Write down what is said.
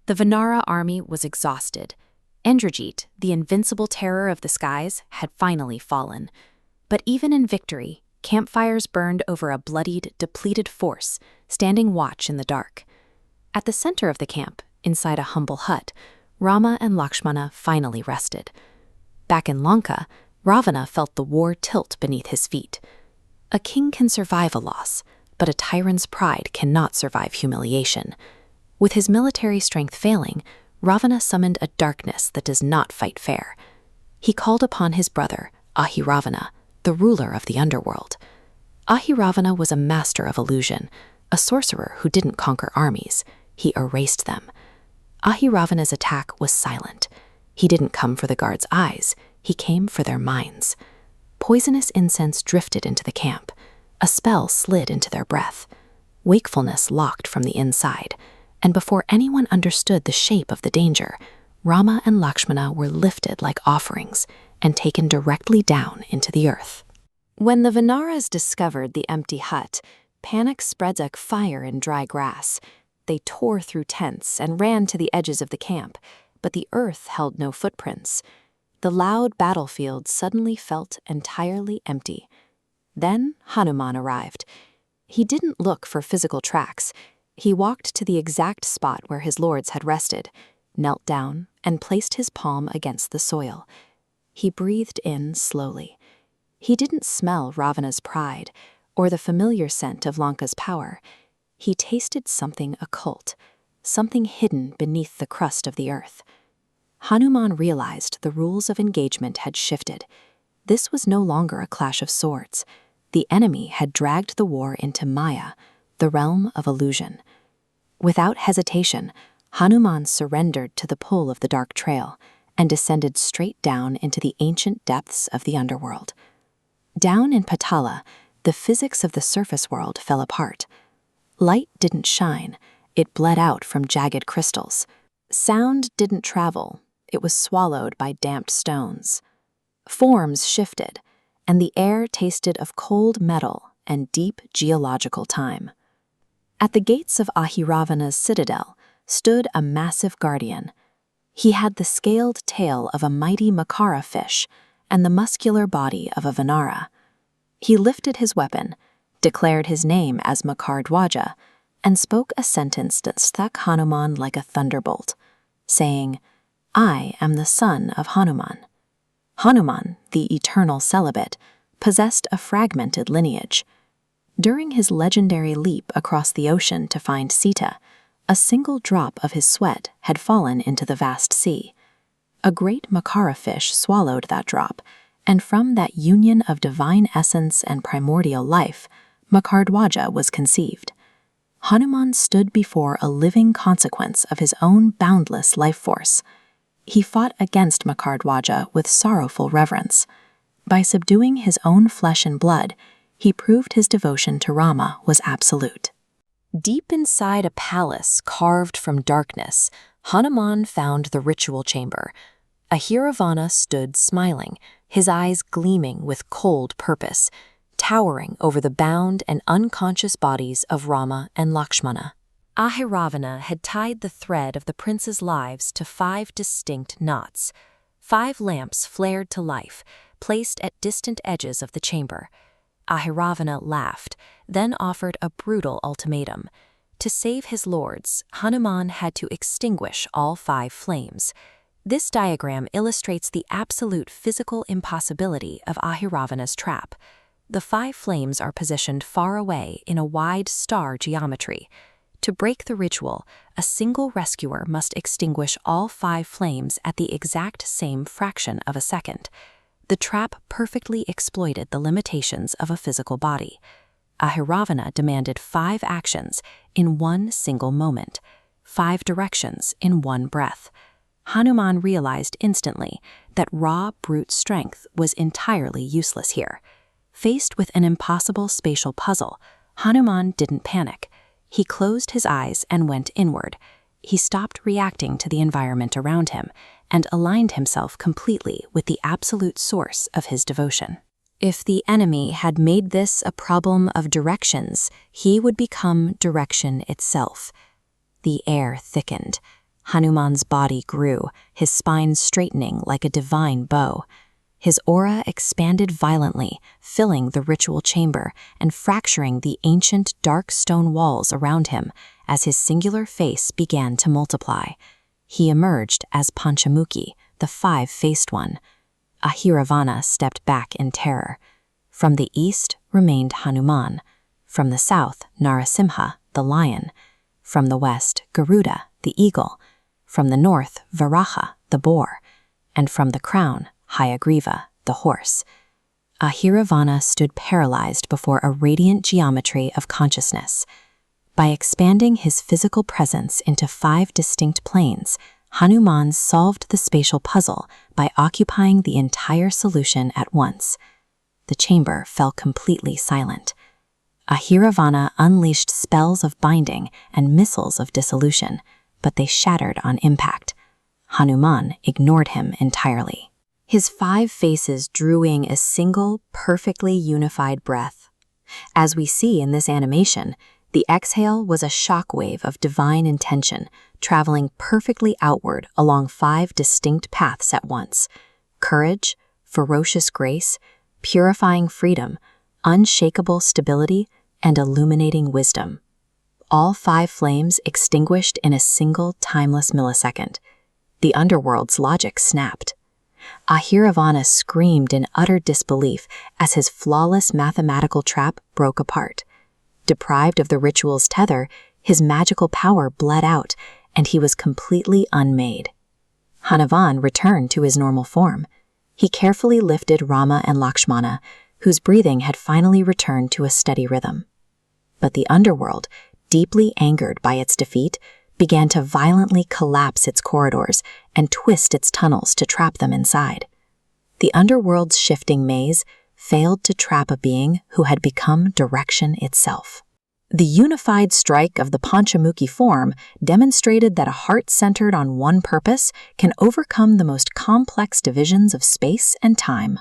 The Vanara army was exhausted. Indrajit, the invincible terror of the skies, had finally fallen. But even in victory, campfires burned over a bloodied, depleted force, standing watch in the dark. At the center of the camp, inside a humble hut, Rama and Lakshmana finally rested. Back in Lanka, Ravana felt the war tilt beneath his feet. A king can survive a loss, but a tyrant's pride cannot survive humiliation. With his military strength failing, Ravana summoned a darkness that does not fight fair. He called upon his brother, Ahiravana, the ruler of the underworld. Ahiravana was a master of illusion, a sorcerer who didn't conquer armies. He erased them. Ahiravana's attack was silent. He didn't come for the guards' eyes. He came for their minds. Poisonous incense drifted into the camp. A spell slid into their breath. Wakefulness locked from the inside. And before anyone understood the shape of the danger, Rama and Lakshmana were lifted like offerings and taken directly down into the earth. When the Vanaras discovered the empty hut, panic spread like fire in dry grass. They tore through tents and ran to the edges of the camp, but the earth held no footprints. The loud battlefield suddenly felt entirely empty. Then Hanuman arrived. He didn't look for physical tracks. He walked to the exact spot where his lords had rested, knelt down, and placed his palm against the soil. He breathed in slowly. He didn't smell Ravana's pride or the familiar scent of Lanka's power. He tasted something occult, something hidden beneath the crust of the earth. Hanuman realized the rules of engagement had shifted. This was no longer a clash of swords. The enemy had dragged the war into Maya, the realm of illusion. Without hesitation, Hanuman surrendered to the pull of the dark trail and descended straight down into the ancient depths of the underworld. Down in Patala, the physics of the surface world fell apart. Light didn't shine, it bled out from jagged crystals. Sound didn't travel, it was swallowed by damped stones. Forms shifted, and the air tasted of cold metal and deep geological time. At the gates of Ahiravana's citadel stood a massive guardian. He had the scaled tail of a mighty Makara fish and the muscular body of a Vanara. He lifted his weapon, declared his name as Makardhwaja, and spoke a sentence that struck Hanuman like a thunderbolt, saying, "I am the son of Hanuman." Hanuman, the eternal celibate, possessed a fragmented lineage. During his legendary leap across the ocean to find Sita, a single drop of his sweat had fallen into the vast sea. A great Makara fish swallowed that drop, and from that union of divine essence and primordial life, Makardhwaja was conceived. Hanuman stood before a living consequence of his own boundless life force. He fought against Makardhwaja with sorrowful reverence. By subduing his own flesh and blood, he proved his devotion to Rama was absolute. Deep inside a palace carved from darkness, Hanuman found the ritual chamber. Ahiravana stood smiling, his eyes gleaming with cold purpose, towering over the bound and unconscious bodies of Rama and Lakshmana. Ahiravana had tied the thread of the prince's lives to 5 distinct knots. 5 lamps flared to life, placed at distant edges of the chamber. Ahiravana laughed, then offered a brutal ultimatum. To save his lords, Hanuman had to extinguish all 5 flames. This diagram illustrates the absolute physical impossibility of Ahiravana's trap. The 5 flames are positioned far away in a wide star geometry. To break the ritual, a single rescuer must extinguish all 5 flames at the exact same fraction of a second. The trap perfectly exploited the limitations of a physical body. Ahiravana demanded 5 actions in one single moment, 5 directions in one breath. Hanuman realized instantly that raw brute strength was entirely useless here. Faced with an impossible spatial puzzle, Hanuman didn't panic. He closed his eyes and went inward. He stopped reacting to the environment around him and aligned himself completely with the absolute source of his devotion. If the enemy had made this a problem of directions, he would become direction itself. The air thickened. Hanuman's body grew, his spine straightening like a divine bow. His aura expanded violently, filling the ritual chamber and fracturing the ancient dark stone walls around him as his singular face began to multiply. He emerged as Panchamukhi, the five-faced one. Ahiravana stepped back in terror. From the east remained Hanuman. From the south, Narasimha, the lion. From the west, Garuda, the eagle. From the north, Varaha, the boar. And from the crown, Hayagriva, the horse. Ahiravana stood paralyzed before a radiant geometry of consciousness. By expanding his physical presence into 5 distinct planes, Hanuman solved the spatial puzzle by occupying the entire solution at once. The chamber fell completely silent. Ahiravana unleashed spells of binding and missiles of dissolution, but they shattered on impact. Hanuman ignored him entirely. His 5 faces drew in a single, perfectly unified breath. As we see in this animation, the exhale was a shockwave of divine intention, traveling perfectly outward along 5 distinct paths at once: courage, ferocious grace, purifying freedom, unshakable stability, and illuminating wisdom. All 5 flames extinguished in a single timeless millisecond. The underworld's logic snapped. Ahiravana screamed in utter disbelief as his flawless mathematical trap broke apart. Deprived of the ritual's tether, his magical power bled out, and he was completely unmade. Hanuman returned to his normal form. He carefully lifted Rama and Lakshmana, whose breathing had finally returned to a steady rhythm. But the underworld, deeply angered by its defeat, began to violently collapse its corridors and twist its tunnels to trap them inside. The underworld's shifting maze failed to trap a being who had become direction itself. The unified strike of the Panchamukhi form demonstrated that a heart centered on one purpose can overcome the most complex divisions of space and time.